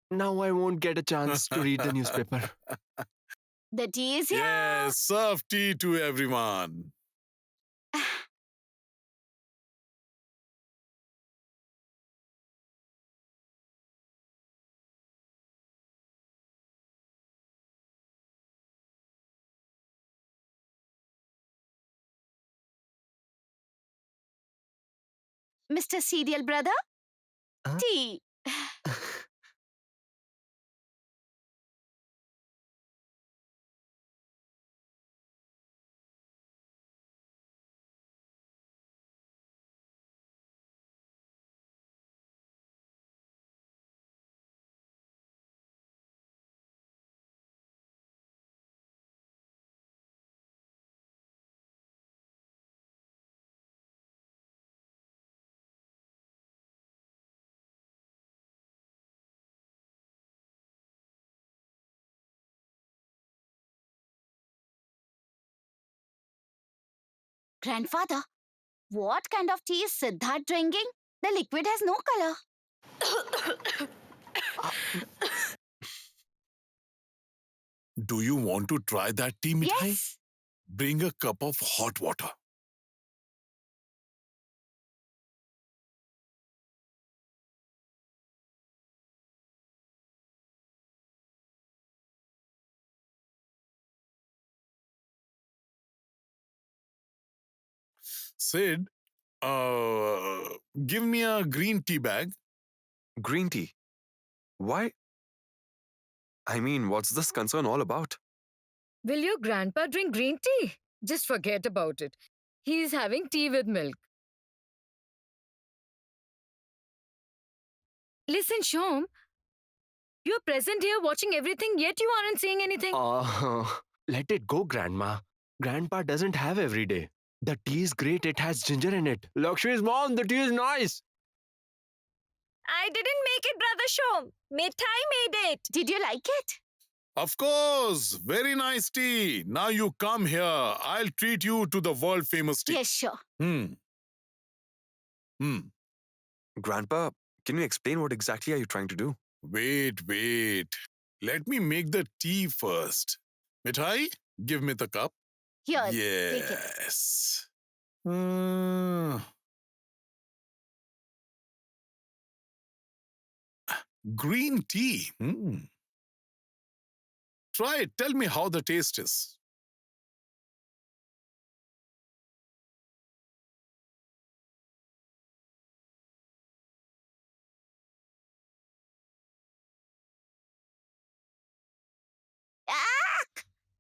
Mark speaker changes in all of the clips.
Speaker 1: Now I won't get a chance to read the newspaper.
Speaker 2: The tea is here.
Speaker 3: Yes, serve tea to everyone.
Speaker 2: Mr. Serial Brother,
Speaker 1: Huh?
Speaker 2: tea. Grandfather, what kind of tea is Siddharth drinking? The liquid has no color.
Speaker 3: Do you want to try that tea, Mithai?
Speaker 2: Yes.
Speaker 3: Bring a cup of hot water. Sid, give me a green tea bag.
Speaker 1: Green tea. Why? I mean, what's this concern all about?
Speaker 4: Will your grandpa drink green tea? Just forget about it. He's having tea with milk. Listen, Shom, you're present here watching everything, yet you aren't saying anything.
Speaker 1: Let it go, Grandma. Grandpa doesn't have every day. The tea is great, it has ginger in it. Lakshmi's mom, the tea is nice.
Speaker 4: I didn't make it, Brother Shom. Mithai made it.
Speaker 2: Did you like it?
Speaker 3: Of course, very nice tea. Now you come here. I'll treat you to the world famous tea.
Speaker 2: Yes, sure.
Speaker 3: Hmm.
Speaker 1: Grandpa, can you explain what exactly are you trying to do?
Speaker 3: Wait. Let me make the tea first. Mithai, give me the cup.
Speaker 2: Here, take it.
Speaker 3: Yes. Uh, green tea. Try it. Tell me how the taste is.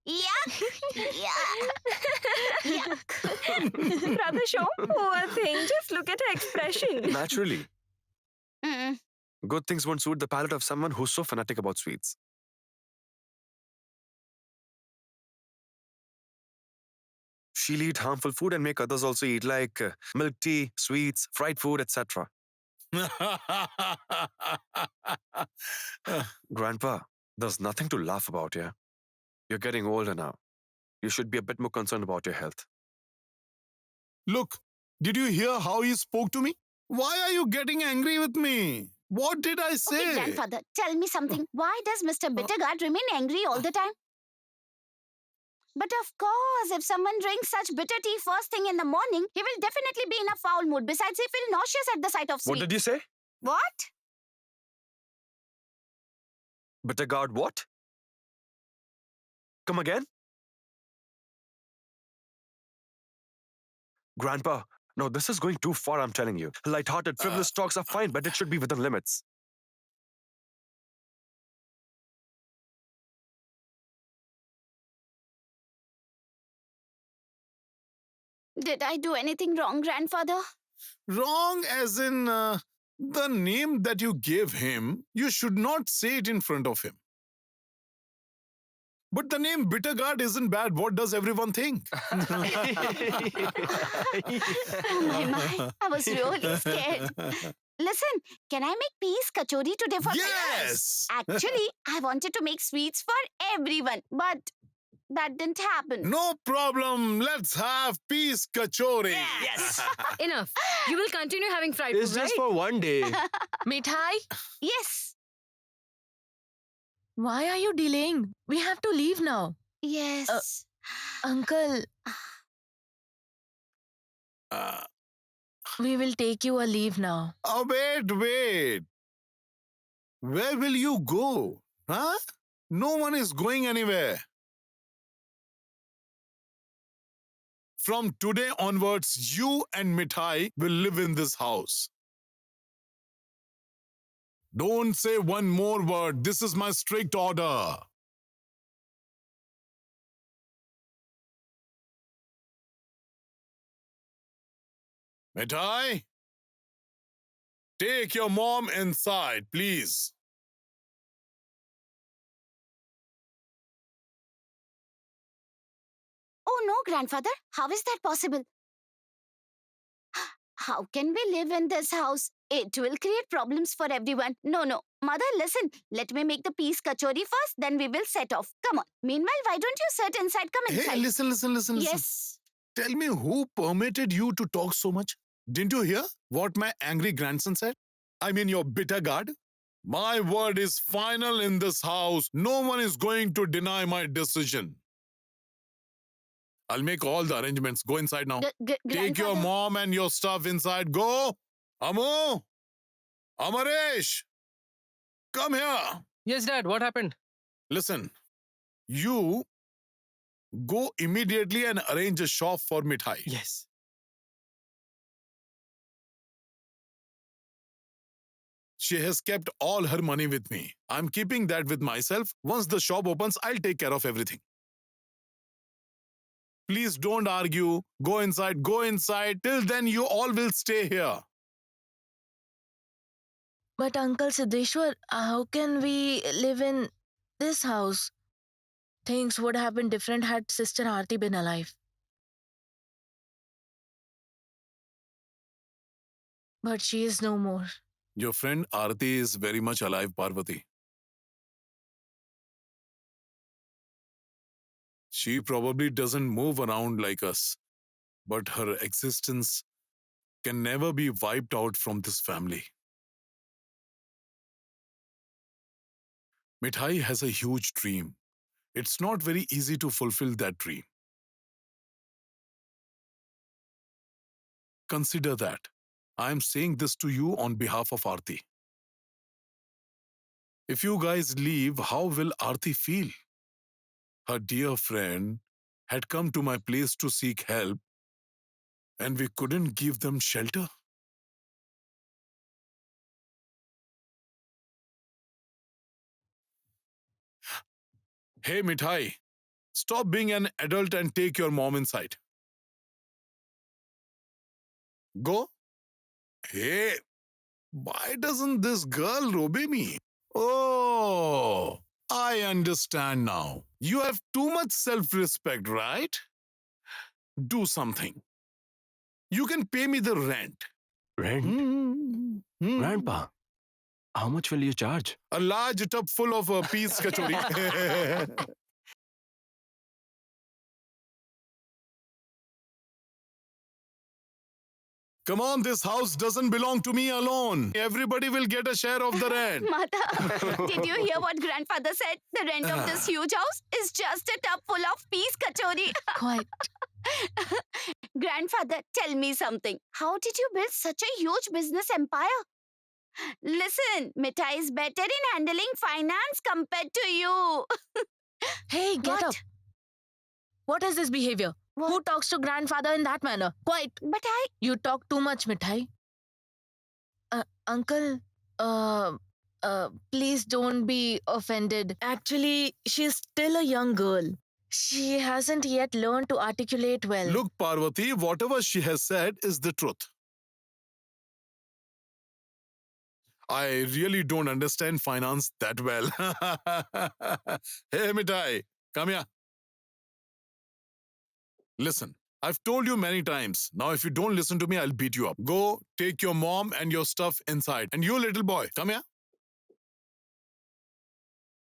Speaker 2: Yuck! Yuck!
Speaker 4: Brother Shom, poor thing. Just look at her expression.
Speaker 1: Naturally.
Speaker 2: Mm.
Speaker 1: Good things won't suit the palate of someone who's so fanatic about sweets. She'll eat harmful food and make others also eat, like milk tea, sweets, fried food, etc. Grandpa, there's nothing to laugh about here. You're getting older now. You should be a bit more concerned about your health.
Speaker 3: Look, did you hear how he spoke to me? Why are you getting angry with me? What did I say?
Speaker 2: Okay, grandfather, tell me something. Why does Mr. Bittergaard remain angry all the time? But of course, if someone drinks such bitter tea first thing in the morning, he will definitely be in a foul mood. Besides, he feels nauseous at the sight of sweet.
Speaker 1: What did you say?
Speaker 2: What?
Speaker 1: Bittergaard what? Come again? Grandpa, no, this is going too far, I'm telling you. Light-hearted, frivolous talks are fine, but it should be within limits.
Speaker 2: Did I do anything wrong, grandfather?
Speaker 3: Wrong as in the name that you gave him, you should not say it in front of him. But the name Bittergaard isn't bad. What does everyone think?
Speaker 2: Oh my. I was really scared. Listen, can I make peas kachori today for
Speaker 3: Yes!
Speaker 2: Actually, I wanted to make sweets for everyone, but that didn't happen.
Speaker 3: No problem. Let's have peas kachori.
Speaker 2: Yes.
Speaker 4: Enough. You will continue having fried
Speaker 1: It's
Speaker 4: food, right?
Speaker 1: just for one day.
Speaker 4: Mithai?
Speaker 2: Yes.
Speaker 5: Why are you delaying? We have to leave now.
Speaker 2: Yes.
Speaker 5: Uncle,
Speaker 3: Uh,
Speaker 5: we will take you a leave now.
Speaker 3: oh, wait. Where will you go? Huh? No one is going anywhere. From today onwards, you and Mithai will live in this house. Don't say one more word. This is my strict order. Mithai, take your mom inside, please.
Speaker 2: Oh no, grandfather. How is that possible? How can we live in this house? It will create problems for everyone. No. Mother, listen. Let me make the peace kachori first, then we will set off. Come on. Meanwhile, why don't you sit inside? Come inside.
Speaker 3: Hey, listen.
Speaker 2: Yes.
Speaker 3: Tell me who permitted you to talk so much? Didn't you hear what my angry grandson said? I mean, your bitter guard. My word is final in this house. No one is going to deny my decision. I'll make all the arrangements. Go inside now. Take your
Speaker 2: Grandfather.
Speaker 3: mom and your stuff inside. Go. Amu. Amaresh. Come here.
Speaker 1: Yes, Dad. What happened?
Speaker 3: Listen. You go immediately and arrange a shop for Mithai.
Speaker 1: Yes.
Speaker 3: She has kept all her money with me. I'm keeping that with myself. Once the shop opens, I'll take care of everything. Please don't argue. Go inside. Till then, you all will stay here.
Speaker 5: But Uncle Siddheshwar, how can we live in this house? Things would have been different had Sister Aarti been alive. But she is no more.
Speaker 3: Your friend Aarti is very much alive, Parvati. She probably doesn't move around like us, but her existence can never be wiped out from this family. Mithai has a huge dream. It's not very easy to fulfill that dream. Consider that. I am saying this to you on behalf of Aarti. If you guys leave, how will Aarti feel? Her dear friend had come to my place to seek help, and we couldn't give them shelter. Hey, Mithai, stop being an adult and take your mom inside. Go. Hey, why doesn't this girl obey me? Oh, I understand now. You have too much self-respect, right? Do something. You can pay me the rent.
Speaker 1: Rent? Grandpa, how much will you charge?
Speaker 3: A large tub full of peas kachori. Come on, this house doesn't belong to me alone. Everybody will get a share of the rent.
Speaker 2: Mother, did you hear what grandfather said? The rent of this huge house is just a tub full of peas kachori.
Speaker 5: Quite.
Speaker 2: Grandfather, tell me something. How did you build such a huge business empire? Listen, Mithai is better in handling finance compared to you.
Speaker 5: Hey, get
Speaker 2: What?
Speaker 5: up. What is this behavior? Who
Speaker 2: What?
Speaker 5: talks to grandfather in that manner? Quite.
Speaker 2: But I...
Speaker 5: You talk too much, Mithai. Uncle, please don't be offended. Actually, she's still a young girl. She hasn't yet learned to articulate well.
Speaker 3: Look, Parvati, whatever she has said is the truth. I really don't understand finance that well. Hey, Mithai, come here. Listen, I've told you many times. Now, if you don't listen to me, I'll beat you up. Go, take your mom and your stuff inside. And you, little boy, come here.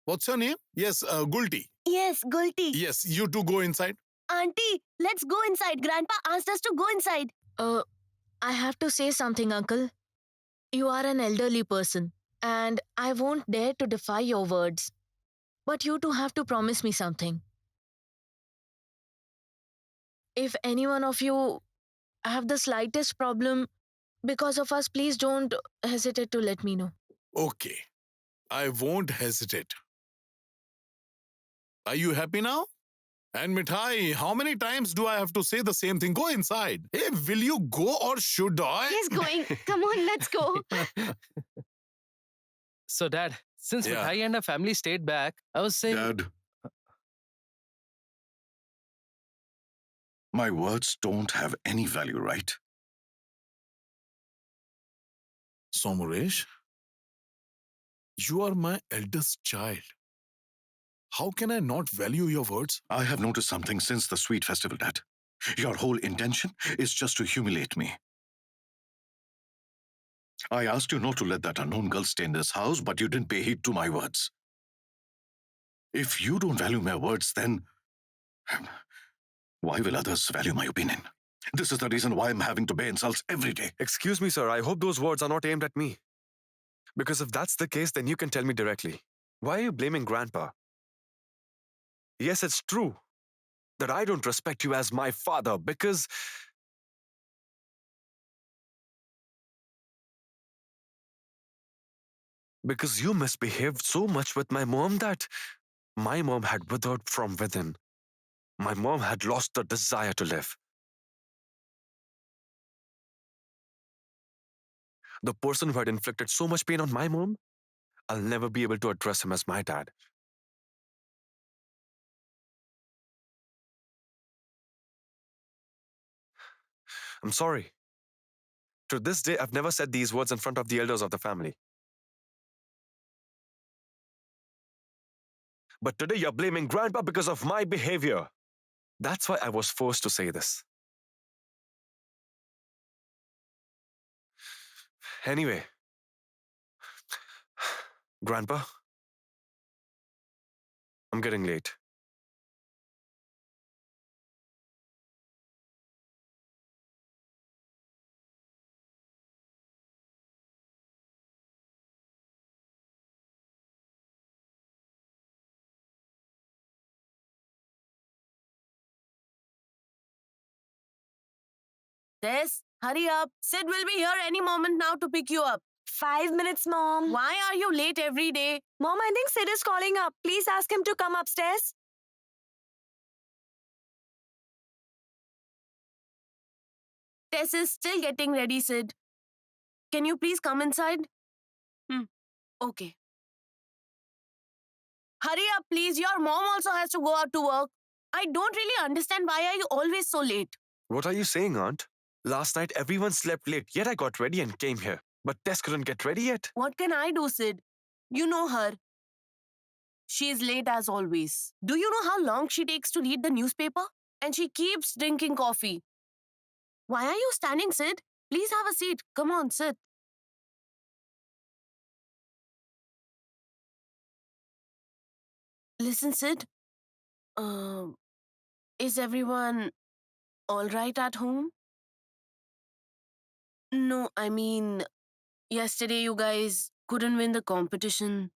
Speaker 3: What's your name? Yes, Gulti.
Speaker 6: Yes, Gulti.
Speaker 3: Yes, you two go inside.
Speaker 6: Auntie, let's go inside. Grandpa asked us to go inside.
Speaker 5: I have to say something, Uncle. You are an elderly person, and I won't dare to defy your words. But you two have to promise me something. If any one of you have the slightest problem because of us, please don't hesitate to let me know.
Speaker 3: Okay, I won't hesitate. Are you happy now? And Mithai, how many times do I have to say the same thing? Go inside. Hey, will you go or should I?
Speaker 6: He's going. Come on, let's go.
Speaker 7: So, Dad, since
Speaker 3: Yeah.
Speaker 7: Mithai and her family stayed back, I was saying.
Speaker 8: Dad, my words don't have any value, right?
Speaker 3: Somaresh, you are my eldest child. How can I not value your words?
Speaker 8: I have noticed something since the sweet festival, Dad. Your whole intention is just to humiliate me. I asked you not to let that unknown girl stay in this house, but you didn't pay heed to my words. If you don't value my words, then why will others value my opinion? This is the reason why I'm having to bear insults every day.
Speaker 1: Excuse me, sir. I hope those words are not aimed at me. Because if that's the case, then you can tell me directly. Why are you blaming Grandpa? Yes, it's true that I don't respect you as my father because you misbehaved so much with my mom that my mom had withered from within. My mom had lost the desire to live. The person who had inflicted so much pain on my mom, I'll never be able to address him as my dad. I'm sorry. To this day, I've never said these words in front of the elders of the family. But today you're blaming Grandpa because of my behavior. That's why I was forced to say this. Anyway, Grandpa, I'm getting late.
Speaker 6: Tess, hurry up. Sid will be here any moment now to pick you up.
Speaker 9: 5 minutes, Mom.
Speaker 6: Why are you late every day?
Speaker 9: Mom, I think Sid is calling up. Please ask him to come upstairs.
Speaker 6: Tess is still getting ready, Sid. Can you please come inside? Okay. Hurry up, please. Your mom also has to go out to work. I don't really understand why are you always so late.
Speaker 1: What are you saying, Aunt? Last night everyone slept late, yet I got ready and came here. But Tess couldn't get ready yet.
Speaker 6: What can I do, Sid? You know her. She's late as always. Do you know how long she takes to read the newspaper? And she keeps drinking coffee. Why are you standing, Sid? Please have a seat. Come on, sit. Listen, Sid. Is everyone all right at home? No, I mean, yesterday you guys couldn't win the competition.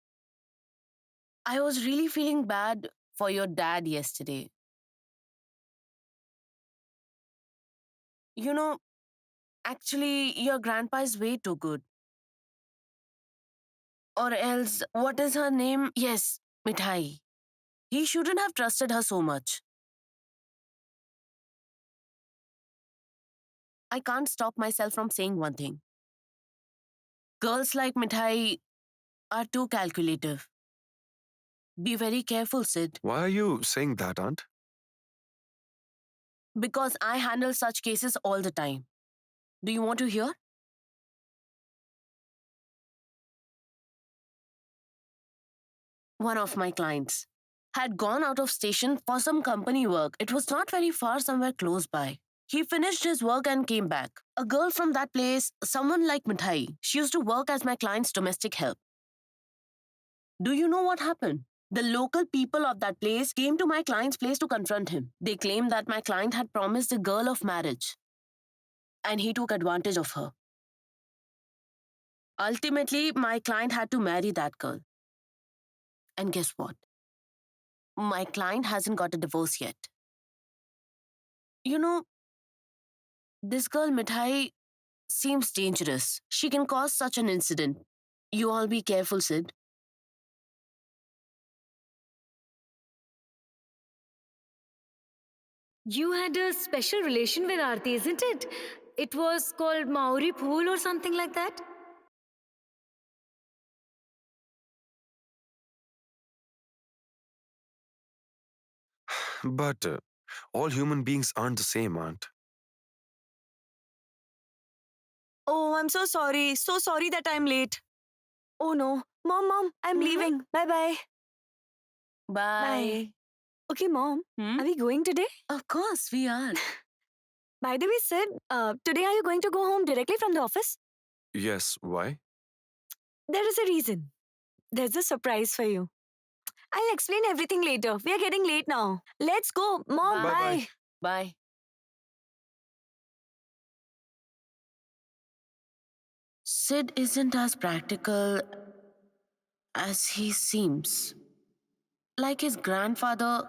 Speaker 6: I was really feeling bad for your dad yesterday. You know, actually, your grandpa is way too good. Or else, what is her name? Yes, Mithai. He shouldn't have trusted her so much. I can't stop myself from saying one thing. Girls like Mithai are too calculative. Be very careful, Sid,
Speaker 1: Why are you saying that, Aunt?
Speaker 6: because I handle such cases all the time. Do you want to hear? One of my clients had gone out of station for some company work. It was not very far, somewhere close by. He finished his work and came back. A girl from that place, someone like Mithai, she used to work as my client's domestic help. Do you know what happened? The local people of that place came to my client's place to confront him. They claimed that my client had promised the girl of marriage, and he took advantage of her. Ultimately, my client had to marry that girl. And guess what? my client hasn't got a divorce yet. You know, this girl Mithai seems dangerous. She can cause such an incident. You all be careful, Sid.
Speaker 4: You had a special relation with Aarti, isn't it? It was called Maori Pool or something like that?
Speaker 1: But all human beings aren't the same, Aunt.
Speaker 9: Oh, I'm so sorry. So sorry that I'm late. Oh no. Mom, I'm
Speaker 6: Mhm.
Speaker 9: leaving. Bye-bye.
Speaker 6: Bye.
Speaker 9: Okay, Mom,
Speaker 6: Hmm?
Speaker 9: are we going today?
Speaker 6: Of course, we are.
Speaker 9: By the way, Sid, today are you going to go home directly from the office?
Speaker 1: Yes, why?
Speaker 9: There is a reason. There's a surprise for you. I'll explain everything later. We are getting late now. Let's go. Mom,
Speaker 6: Bye.
Speaker 9: bye.
Speaker 6: Bye. Sid isn't as practical as he seems. Like his grandfather,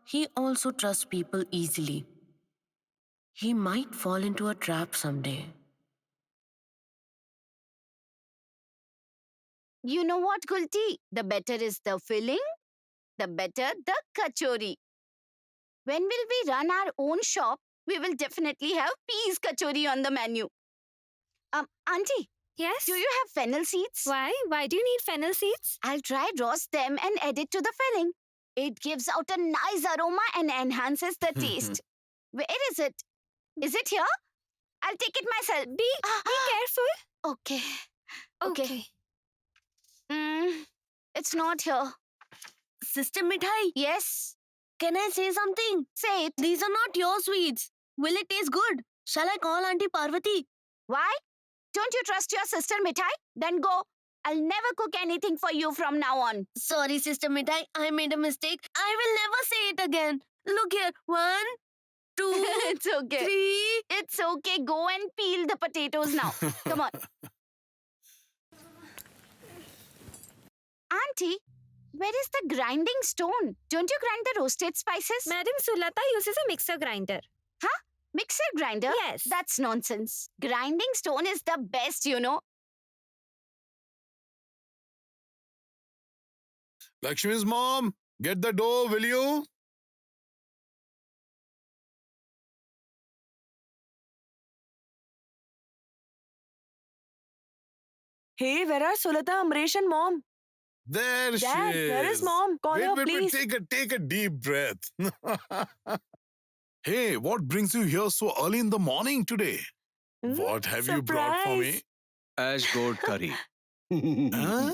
Speaker 6: he also trusts people easily. He might fall into a trap someday.
Speaker 2: You know what, Gulti? The better is the filling, the better the kachori. When will we run our own shop? We will definitely have peas kachori on the menu. Auntie,
Speaker 9: Yes?
Speaker 2: do you have fennel seeds?
Speaker 9: Why? Why do you need fennel seeds?
Speaker 2: I'll try roast them and add it to the filling. It gives out a nice aroma and enhances the taste. Where is it? Is it here? I'll take it myself.
Speaker 9: Be careful.
Speaker 2: Okay. Okay. It's not here.
Speaker 6: Sister Mithai,
Speaker 2: Yes.
Speaker 6: can I say something?
Speaker 2: Say it.
Speaker 6: These are not your sweets. Will it taste good? Shall I call Auntie Parvati?
Speaker 2: Why? Don't you trust your sister Mithai? Then go. I'll never cook anything for you from now on.
Speaker 6: Sorry, Sister Mithai, I made a mistake. I will never say it again. Look here. 1, 2,
Speaker 2: It's okay.
Speaker 6: 3.
Speaker 2: It's okay. Go and peel the potatoes now. Come on. Auntie, where is the grinding stone? Don't you grind the roasted spices?
Speaker 9: Madam Sulata uses a mixer grinder.
Speaker 2: Mixer grinder?
Speaker 9: Yes.
Speaker 2: That's nonsense. Grinding stone is the best, you know.
Speaker 3: Lakshmi's mom, get the dough, will you?
Speaker 9: Hey, where are Sulata, Amresh and Mom?
Speaker 3: There
Speaker 9: Dad,
Speaker 3: she is.
Speaker 9: where is Mom? Call her,
Speaker 3: wait,
Speaker 9: please.
Speaker 3: take a deep breath. Hey, what brings you here so early in the morning today? What have you brought for me?
Speaker 10: Ash goat curry.
Speaker 3: Huh?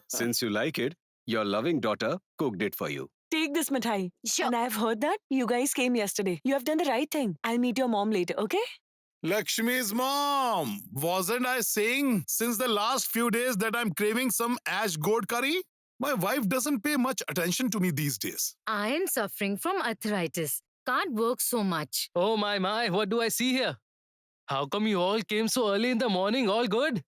Speaker 10: Since you like it, your loving daughter cooked it for you.
Speaker 9: Take this, Mithai.
Speaker 2: Sure.
Speaker 9: And I've heard that you guys came yesterday. You have done the right thing. I'll meet your mom later, okay?
Speaker 3: Lakshmi's mom, wasn't I saying since the last few days that I'm craving some ash goat curry? My wife doesn't pay much attention to me these days.
Speaker 4: I am suffering from arthritis. Can't work so much.
Speaker 7: Oh my, what do I see here? How come you all came so early in the morning? All good?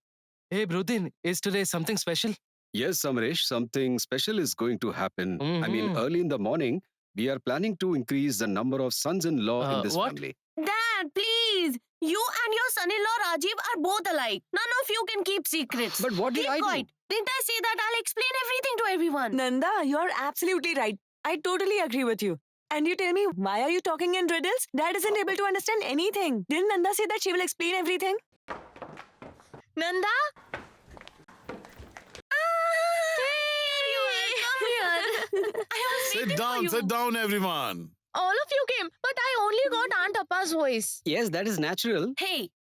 Speaker 7: Hey, Brutin, is today something special?
Speaker 10: Yes, Samresh, something special is going to happen. I mean,
Speaker 7: Mhm.
Speaker 10: early in the morning, we are planning to increase the number of sons-in-law in this
Speaker 7: What?
Speaker 10: family.
Speaker 6: Dad, please. You and your son-in-law Rajiv are both alike. None of you can keep secrets.
Speaker 10: But what did
Speaker 6: Keep
Speaker 10: I do?
Speaker 6: quiet. Didn't I say that I'll explain everything to everyone?
Speaker 9: Nanda, you're absolutely right. I totally agree with you. And you tell me, why are you talking in riddles? Dad isn't able to understand anything. Didn't Nanda say that she will explain everything?
Speaker 5: Nanda?
Speaker 6: Here you are. Come here. I was waiting for you.
Speaker 3: Sit down, everyone.
Speaker 5: All of you came, but I only got Aunt Appa's voice.
Speaker 10: Yes, that is natural.
Speaker 6: Hey,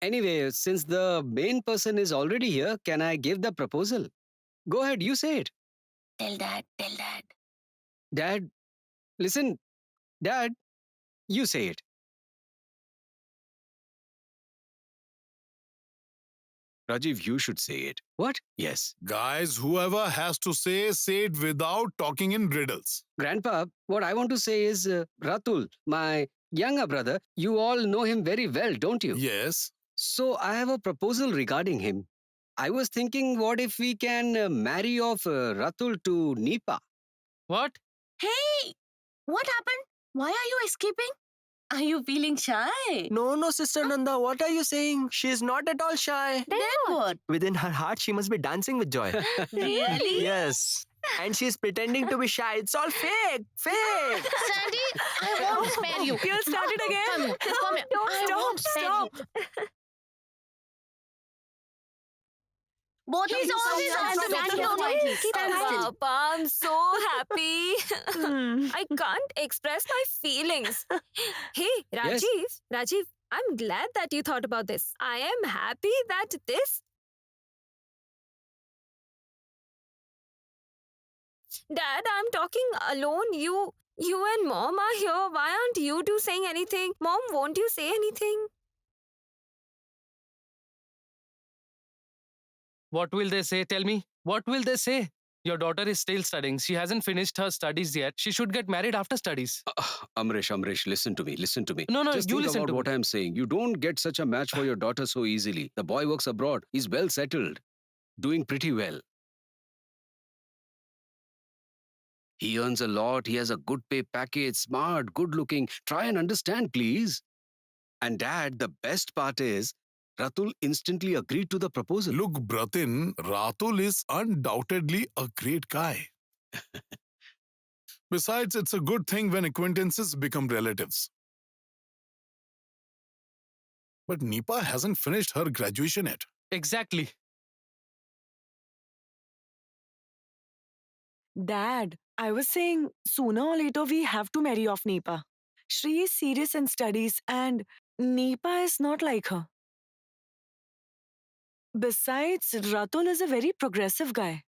Speaker 10: Anyway, since the main person is already here, can I give the proposal? Go ahead, you say it.
Speaker 6: tell Dad.
Speaker 10: Dad, listen. Dad, you say it. Rajiv, you should say it. What? Yes.
Speaker 3: Guys, whoever has to say it without talking in riddles.
Speaker 10: Grandpa, what I want to say is Ratul, my younger brother, you all know him very well, don't you?
Speaker 3: Yes.
Speaker 10: So I have a proposal regarding him. I was thinking, what if we can marry off Ratul to Nipa?
Speaker 7: What?
Speaker 6: Hey, what happened? Why are you escaping? Are you feeling shy?
Speaker 11: No, Sister Nanda, what are you saying? She is not at all shy.
Speaker 6: Then what?
Speaker 11: Within her heart, she must be dancing with joy.
Speaker 6: Really?
Speaker 11: Yes. And she's pretending to be shy. It's all fake. Fake.
Speaker 5: Sandy, I won't spare you.
Speaker 9: You'll start it again.
Speaker 5: Come here. Come here. I won't spare you.
Speaker 6: Both
Speaker 2: He's
Speaker 6: of you
Speaker 2: always
Speaker 6: stand
Speaker 2: on
Speaker 6: still.
Speaker 2: stand here quietly. Stand still.
Speaker 4: Papa, I'm so happy. I can't express my feelings. Hey,
Speaker 10: Yes.
Speaker 4: Rajiv, I'm glad that you thought about this. I am happy that this. Dad, I'm talking alone. You and Mom are here. Why aren't you two saying anything? Mom, won't you say anything?
Speaker 7: What will they say? Tell me. What will they say? Your daughter is still studying. She hasn't finished her studies yet. She should get married after studies.
Speaker 10: Amrish, listen to me.
Speaker 7: No,
Speaker 10: Just
Speaker 7: you
Speaker 10: think
Speaker 7: listen
Speaker 10: about
Speaker 7: to
Speaker 10: what
Speaker 7: me.
Speaker 10: I'm saying. You don't get such a match for your daughter so easily. The boy works abroad. He's well settled, doing pretty well. He earns a lot. He has a good pay package, smart, good looking. Try and understand, please. And Dad, the best part is, Ratul instantly agreed to the proposal.
Speaker 3: Look, Bratin, Ratul is undoubtedly a great guy. Besides, it's a good thing when acquaintances become relatives. But Nipa hasn't finished her graduation yet.
Speaker 7: Exactly.
Speaker 9: Dad, I was saying sooner or later we have to marry off Nipa. Shri is serious in studies and Nipa is not like her. Besides, Ratul is a very progressive guy.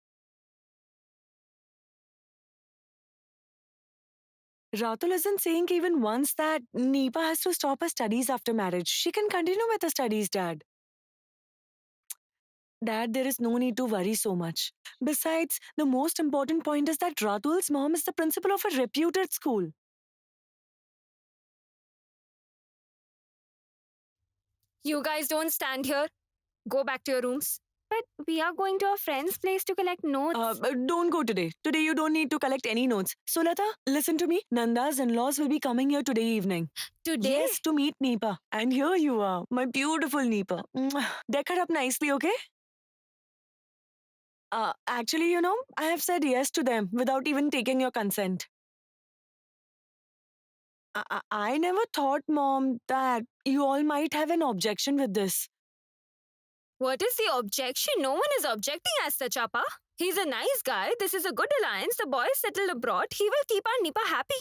Speaker 9: Ratul isn't saying even once that Nipa has to stop her studies after marriage. She can continue with her studies, Dad. Dad, there is no need to worry so much. Besides, the most important point is that Ratul's mom is the principal of a reputed school.
Speaker 4: You guys don't stand here. Go back to your rooms. But we are going to a friend's place to collect notes.
Speaker 9: But don't go today. Today you don't need to collect any notes. Sulata, listen to me. Nanda's in-laws will be coming here today evening.
Speaker 4: Today?
Speaker 9: Yes, to meet Nipa. And here you are, my beautiful Nipa. Mwah. Deck her up nicely, okay? Actually, you know, I have said yes to them without even taking your consent. I never thought, Mom, that you all might have an objection with this.
Speaker 4: What is the objection? No one is objecting as such, Appa. He's a nice guy. This is a good alliance. The boy is settled abroad. He will keep our Nipa happy.